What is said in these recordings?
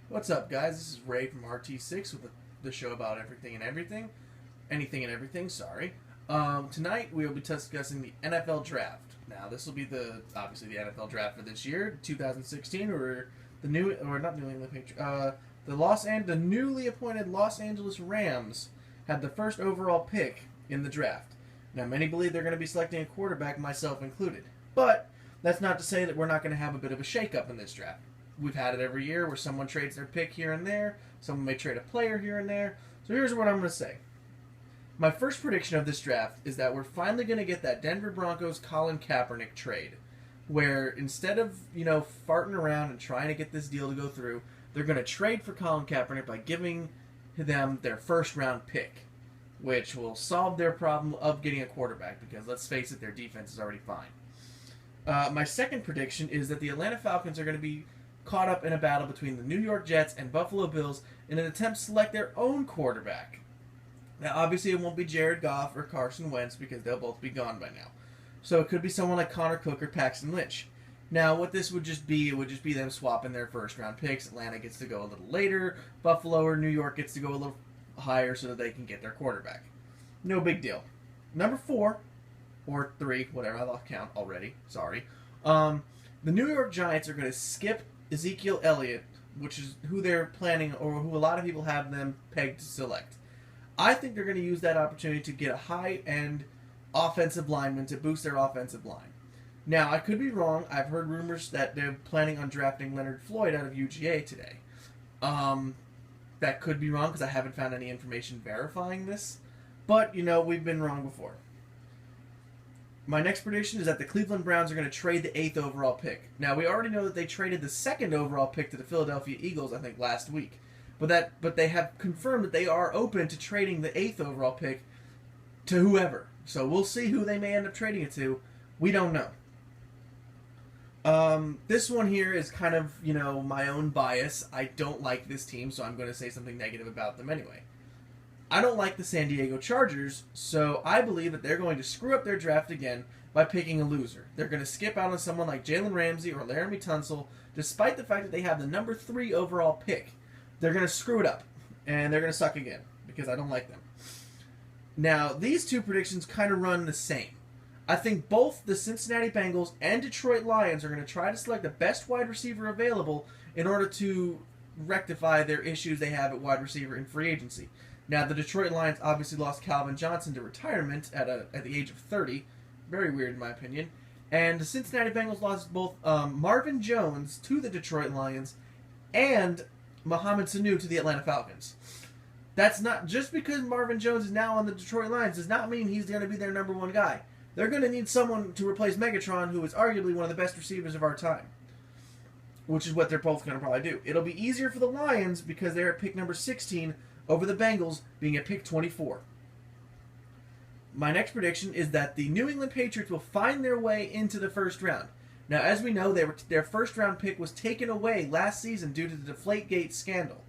What's up, guys? This is Ray from RT6 with the show about everything and everything. Anything and everything, sorry. Tonight we will be discussing the NFL Draft. Now, this will be obviously the NFL Draft for this year, 2016, or not New England Patriots, the newly appointed Los Angeles Rams had the first overall pick in the draft. Now, many believe they're going to be selecting a quarterback, myself included. But that's not to say that we're not going to have a bit of a shakeup in this draft. We've had it every year where someone trades their pick here and there. Someone may trade a player here and there. So here's what I'm going to say. My first prediction of this draft is that we're finally going to get that Denver Broncos Colin Kapernick trade, where instead of, farting around and trying to get this deal to go through, they're going to trade for Colin Kaepernick by giving them their first round pick, which will solve their problem of getting a quarterback, because let's face it, their defense is already fine. My second prediction is that the Atlanta Falcons are going to be caught up in a battle between the New York Jets and Buffalo Bills in an attempt to select their own quarterback. Now, obviously, it won't be Jared Goff or Carson Wentz because they'll both be gone by now. So it could be someone like Connor Cook or Paxton Lynch. Now, what this would just be, them swapping their first-round picks. Atlanta gets to go a little later. Buffalo or New York gets to go a little higher so that they can get their quarterback. No big deal. Number 4, or 3, whatever, I lost count already. Sorry. The New York Giants are going to skip Ezekiel Elliott, which is who they're planning, or who a lot of people have them pegged to select. I think they're going to use that opportunity to get a high-end offensive lineman to boost their offensive line. Now, I could be wrong. I've heard rumors that they're planning on drafting Leonard Floyd out of UGA today. That could be wrong because I haven't found any information verifying this. But, we've been wrong before. My next prediction is that the Cleveland Browns are going to trade the 8th overall pick. Now, we already know that they traded the 2nd overall pick to the Philadelphia Eagles, I think, last week. But they have confirmed that they are open to trading the 8th overall pick to whoever. So we'll see who they may end up trading it to. We don't know. This one here is kind of, my own bias. I don't like this team, so I'm going to say something negative about them anyway. I don't like the San Diego Chargers, so I believe that they're going to screw up their draft again by picking a loser. They're going to skip out on someone like Jalen Ramsey or Laramie Tunsil, despite the fact that they have the number 3 overall pick. They're going to screw it up, and they're going to suck again, because I don't like them. Now, these two predictions kind of run the same. I think both the Cincinnati Bengals and Detroit Lions are going to try to select the best wide receiver available in order to rectify their issues they have at wide receiver in free agency. Now, the Detroit Lions obviously lost Calvin Johnson to retirement at the age of 30. Very weird, in my opinion. And the Cincinnati Bengals lost both Marvin Jones to the Detroit Lions and Mohamed Sanu to the Atlanta Falcons. That's not just because Marvin Jones is now on the Detroit Lions does not mean he's going to be their number 1 guy. They're going to need someone to replace Megatron, who is arguably one of the best receivers of our time, which is what they're both going to probably do. It'll be easier for the Lions because they're at pick number 16 over the Bengals being at pick 24. My next prediction is that the New England Patriots will find their way into the first round. Now, as we know, their first-round pick was taken away last season due to the Deflategate scandal.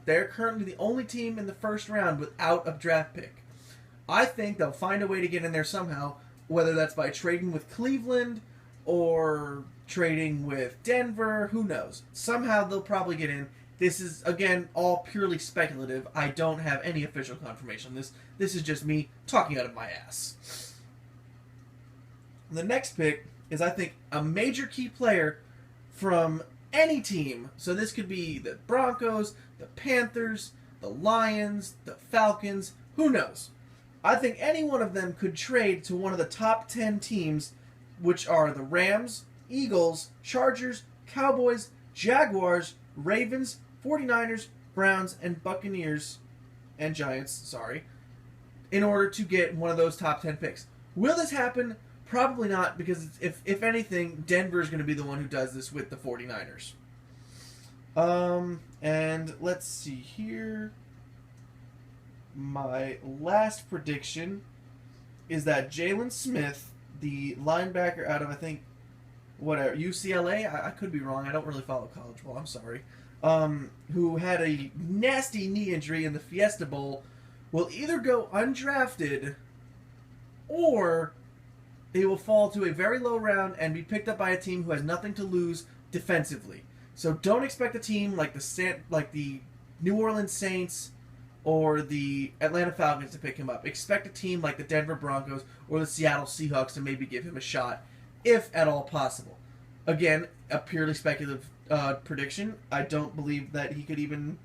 They're currently the only team in the first round without a draft pick. I think they'll find a way to get in there somehow, whether that's by trading with Cleveland or trading with Denver, who knows. Somehow they'll probably get in. This is, again, all purely speculative. I don't have any official confirmation on this. This is just me talking out of my ass. The next pick is, I think, a major key player from any team. So this could be the Broncos, the Panthers, the Lions, the Falcons, who knows. I think any one of them could trade to one of the top 10 teams, which are the Rams, Eagles, Chargers, Cowboys, Jaguars, Ravens, 49ers, Browns, and Buccaneers, and Giants, in order to get one of those top 10 picks. Will this happen? Probably not, because if anything, Denver is going to be the one who does this with the 49ers. And let's see here. My last prediction is that Jalen Smith, the linebacker out of, I think, UCLA? I could be wrong. I don't really follow college ball. I'm sorry. Who had a nasty knee injury in the Fiesta Bowl, will either go undrafted or he will fall to a very low round and be picked up by a team who has nothing to lose defensively. So don't expect a team like the New Orleans Saints or the Atlanta Falcons to pick him up. Expect a team like the Denver Broncos or the Seattle Seahawks to maybe give him a shot, if at all possible. Again, a purely speculative prediction. I don't believe that he could even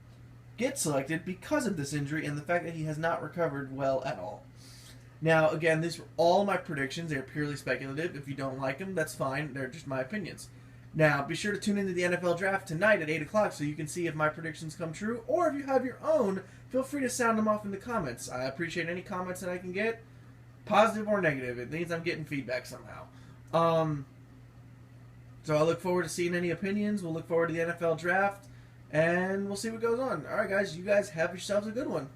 get selected because of this injury and the fact that he has not recovered well at all. Now, again, these are all my predictions. They're purely speculative. If you don't like them, that's fine. They're just my opinions. Now, be sure to tune into the NFL Draft tonight at 8 o'clock so you can see if my predictions come true, or if you have your own, feel free to sound them off in the comments. I appreciate any comments that I can get, positive or negative. It means I'm getting feedback somehow. So I look forward to seeing any opinions. We'll look forward to the NFL Draft, and we'll see what goes on. All right, guys, you guys have yourselves a good one.